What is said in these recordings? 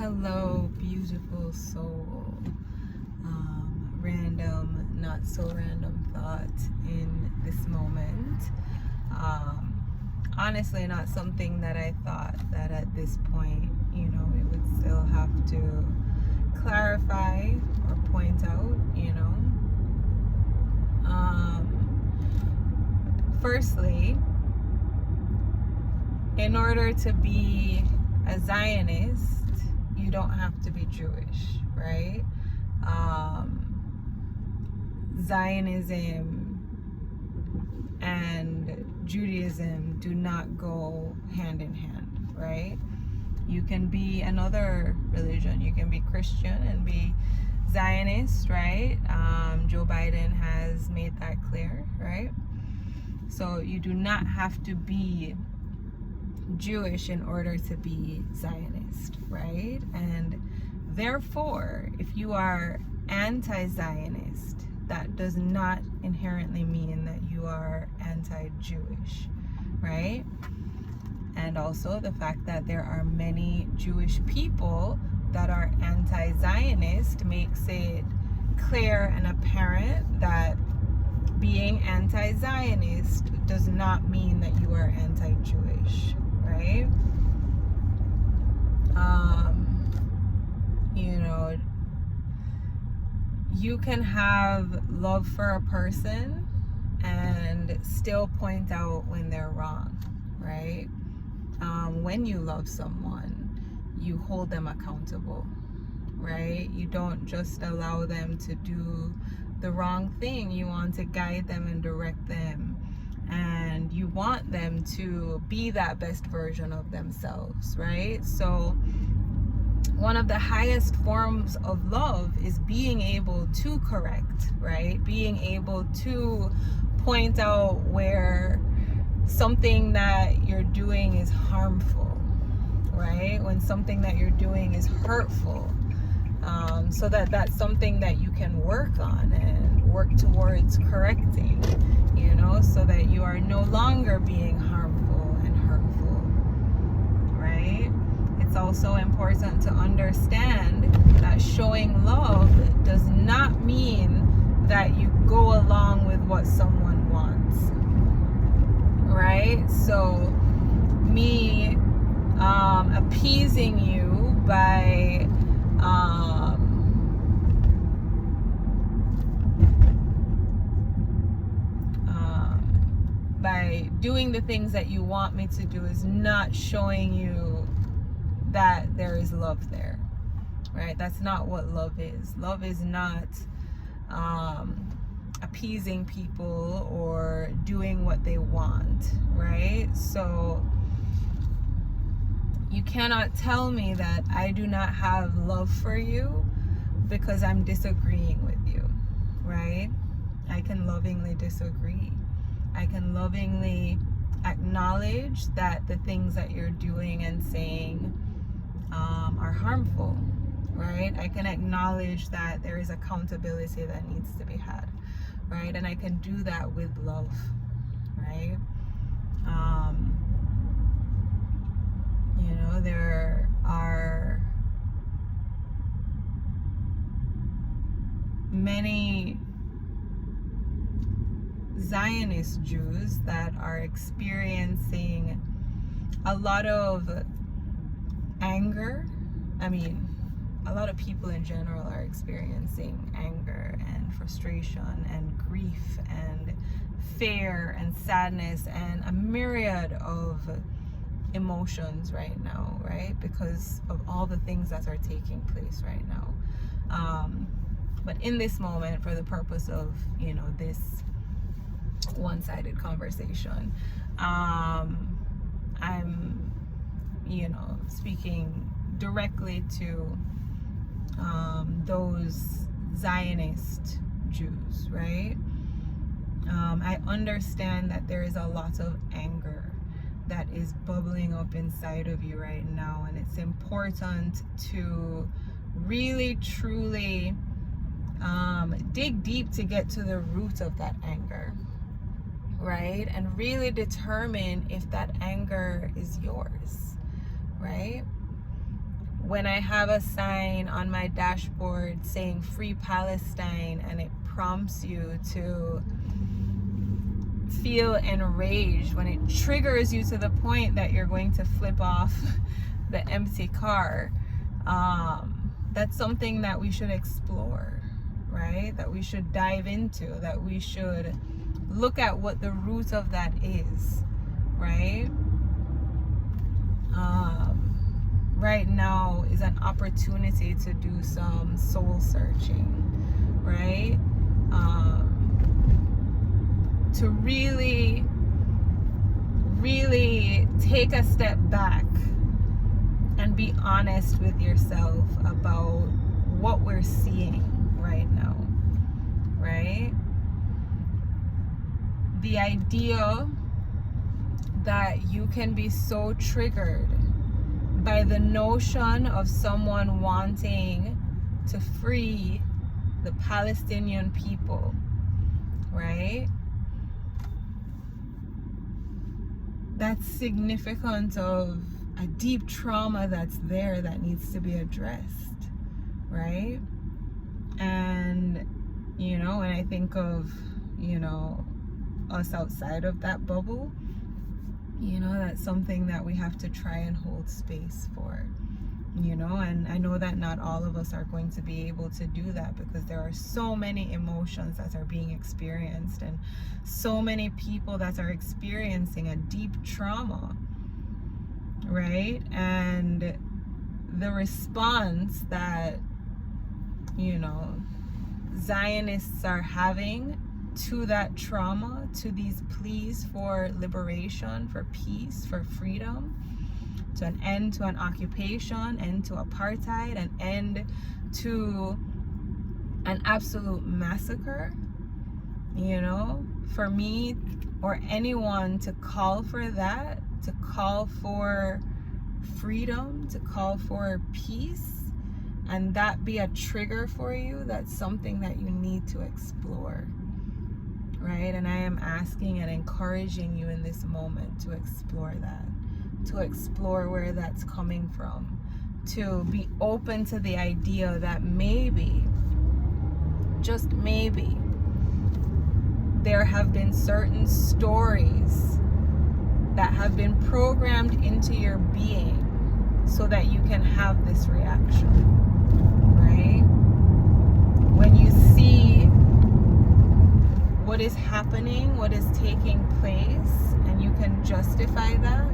Hello, beautiful soul. Random, not so random thought in this moment. Honestly, not something that I thought that at this point, it would still have to clarify or point out, Firstly, in order to be a Zionist, you don't have to be Jewish, right? Zionism and Judaism do not go hand in hand, right? You can be another religion. You can be Christian and be Zionist, right? Joe Biden has made that clear, right? So you do not have to be Jewish in order to be Zionist, right? And therefore, if you are anti-Zionist, that does not inherently mean that you are anti-Jewish, right? And also the fact that there are many Jewish people that are anti-Zionist makes it clear and apparent that being anti-Zionist does not mean that you are anti-Jewish, right? You can have love for a person and still point out when they're wrong, right? When you love someone, you hold them accountable, right? You don't just allow them to do the wrong thing. You want to guide them and direct them, and you want them to be that best version of themselves, right? So one of the highest forms of love is being able to correct, right? Being able to point out where something that you're doing is harmful, right? When something that you're doing is hurtful, so that's something that you can work on and work towards correcting, so that you are no longer being harmful and hurtful, right? It's also important to understand that showing love does not mean that you go along with what someone wants, right? So me appeasing you by doing the things that you want me to do is not showing you that there is love there, right? That's not what love is. Love is not appeasing people or doing what they want, right? So you cannot tell me that I do not have love for you because I'm disagreeing with you, right? I can lovingly disagree. I can lovingly acknowledge that the things that you're doing and saying are harmful, right? I can acknowledge that there is accountability that needs to be had, right? And I can do that with love, right? There are many Zionist Jews that are experiencing a lot of anger. A lot of people in general are experiencing anger and frustration and grief and fear and sadness and a myriad of emotions right now, right? Because of all the things that are taking place right now. But in this moment, for the purpose of, this one-sided conversation, I'm, speaking directly to those Zionist Jews, right? I understand that there is a lot of anger that is bubbling up inside of you right now, and it's important to really truly dig deep to get to the root of that anger, right? And really determine if that anger is yours, right? when I have a sign on my dashboard saying Free Palestine, and it prompts you to feel enraged, when it triggers you to the point that you're going to flip off the empty car, that's something that we should explore, right? That we should dive into, that we should look at what the root of that is, right? Right now is an opportunity to do some soul searching, right? To really take a step back and be honest with yourself about what we're seeing right now, right? The idea that you can be so triggered by the notion of someone wanting to free the Palestinian people, right? That's significant of a deep trauma that's there that needs to be addressed, right? And, you know, when I think of, you know, us outside of that bubble, you know, that's something that we have to try and hold space for, you know. And I know that not all of us are going to be able to do that, because there are so many emotions that are being experienced and so many people that are experiencing a deep trauma, right? And the response that, you know, Zionists are having to that trauma, to these pleas for liberation, for peace, for freedom, to an end to an occupation, end to apartheid, an end to an absolute massacre, you know, for me or anyone to call for that, to call for freedom, to call for peace, and that be a trigger for you, that's something that you need to explore, right? And I am asking and encouraging you in this moment to explore that, to explore where that's coming from, to be open to the idea that maybe, just maybe, there have been certain stories that have been programmed into your being so that you can have this reaction, right? When you see what is happening, what is taking place, and you can justify that,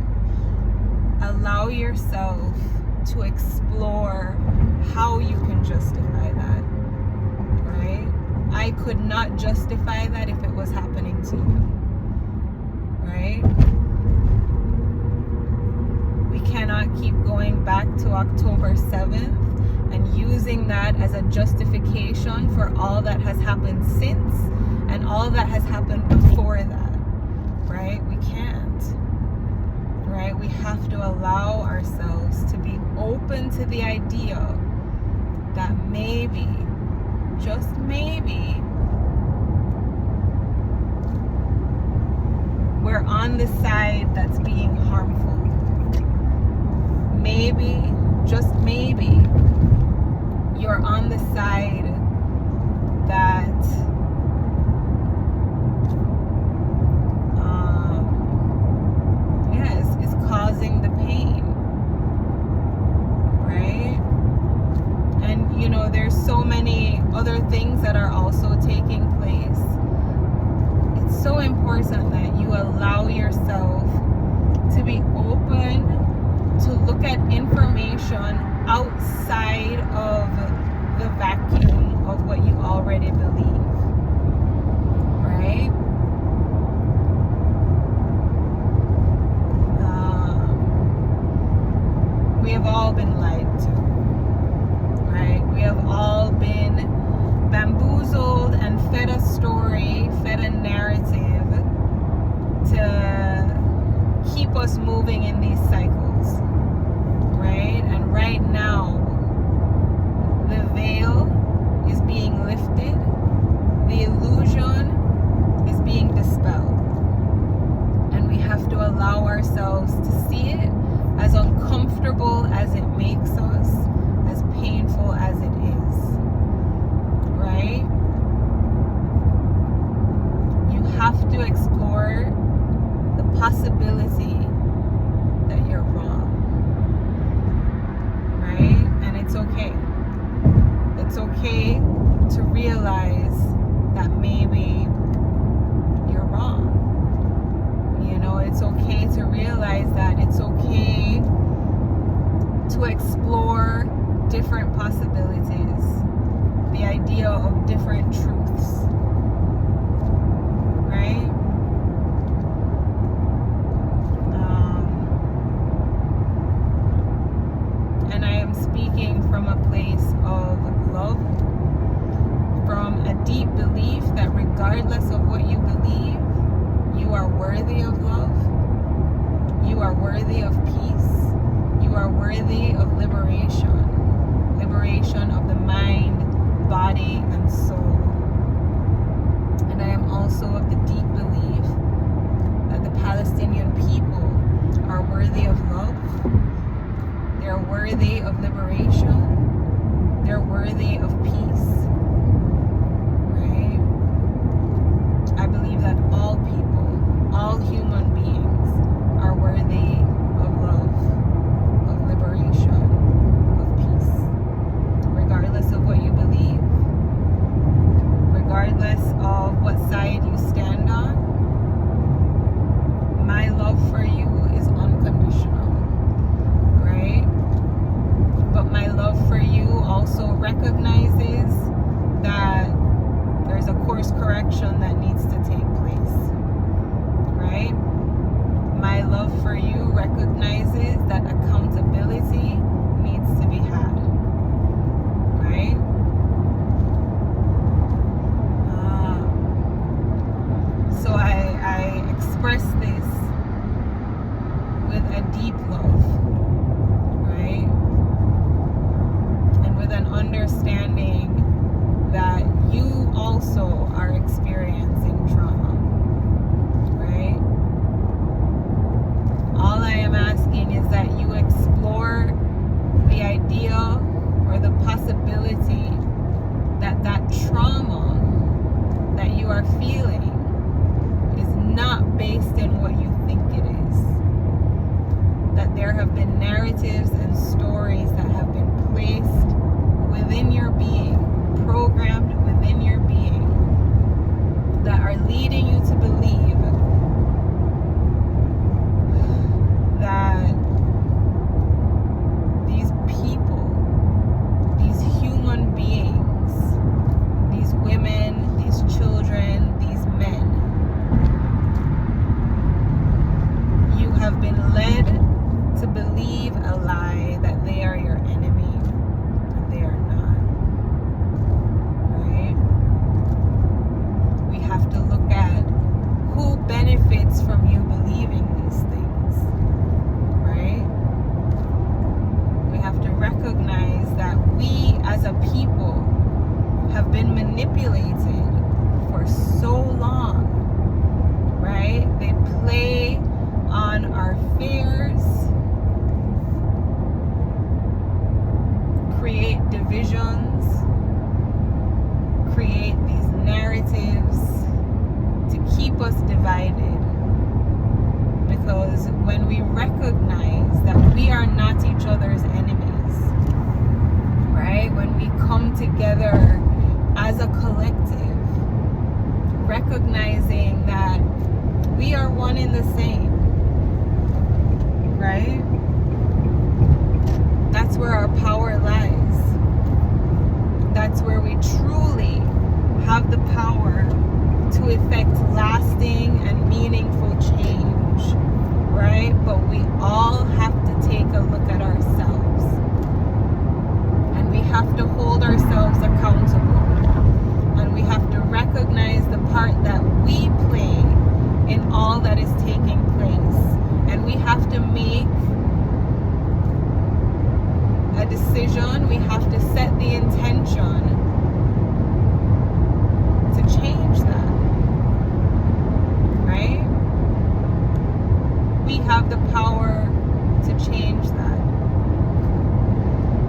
allow yourself to explore how you can justify that, right? I could not justify that if it was happening to you, right? We cannot keep going back to October 7th and using that as a justification for all that has happened since and all that has happened before that, right? We can't, right? We have to allow ourselves to be open to the idea that maybe, just maybe, we're on the side that's being harmful. Maybe, just maybe, you're on the side that is causing the pain, right? And you know, there's so many other things that are also taking place. It's so important that you allow yourself to be open to look at information outside of the vacuum of what you already believe, right? We have all been lied to, right? We have all been bamboozled and fed a story, fed a narrative to keep us moving in these cycles, right? And right now, the veil is being lifted, the illusion is being dispelled, and we have to allow ourselves to see it, as uncomfortable as it makes us, realize that maybe you're wrong. You know, it's okay to realize that. It's okay to explore different possibilities, the idea of different truths, right? And I am speaking from a place of love, from a deep belief that regardless of what you believe, you are worthy of love, you are worthy of peace, you are worthy of liberation of the mind, body, and soul. And I am also of the deep belief that the Palestinian people are worthy of love, they're worthy of liberation, they're worthy of peace, right? I believe that all people, all human beings are worthy of love, of liberation, of peace, regardless of what you believe, regardless of what side you stand on. My love for you is unconditional, right? But my love for you also recognizes that there's a course correction that needs to take place, right? My love for you recognizes that accountability needs to be had, right? So I express this with a deep love, right? And with an understanding that you also are experiencing trauma, right? All I am asking is that you explore the idea or the possibility that that trauma that you are feeling is not based in what you think it is. That there have been narratives and stories that have been placed within your being, programmed within your being, that are leading you to believe that these people, these human beings, these women, these children, these men, you have been led to believe a lie that they are your enemy, and they are not, right? We have to look at who benefits from you believing these things, right? We have to recognize that we as a people have been manipulated for so long, right? They play on our fears, create divisions, create these narratives to keep us divided. Because when we recognize that we are not each other's enemies, right? When we come together as a collective, recognizing that we are one in the same, right? That's where our power lies. That's where we truly have the power to effect lasting and meaningful change, right? But we all have to take a look at ourselves, and we have to hold ourselves accountable, and we have to recognize the part that we play in all that is taking place, and we have to make a decision. We have to set the intention to change that, right? We have the power to change that,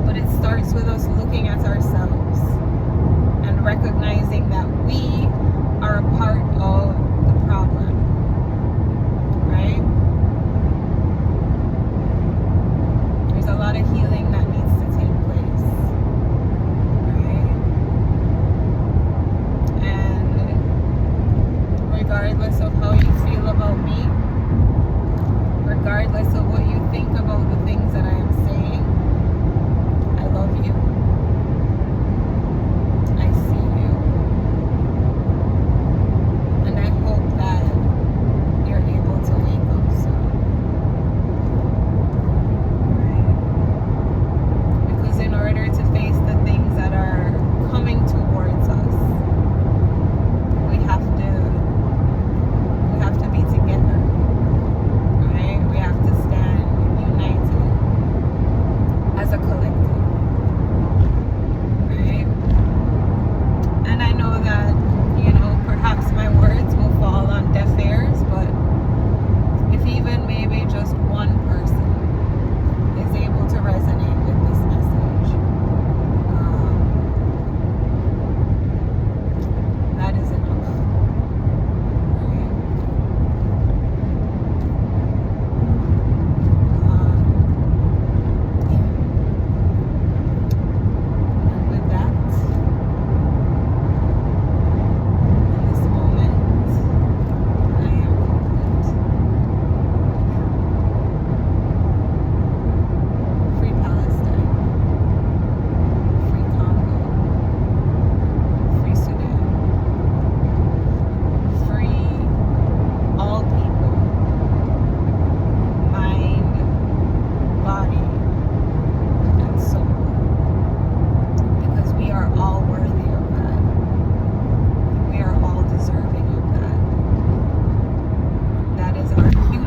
but it starts with us looking at ourselves and recognizing that we are a part of the problem, right? There's a lot of healing that needs to take place, right? are human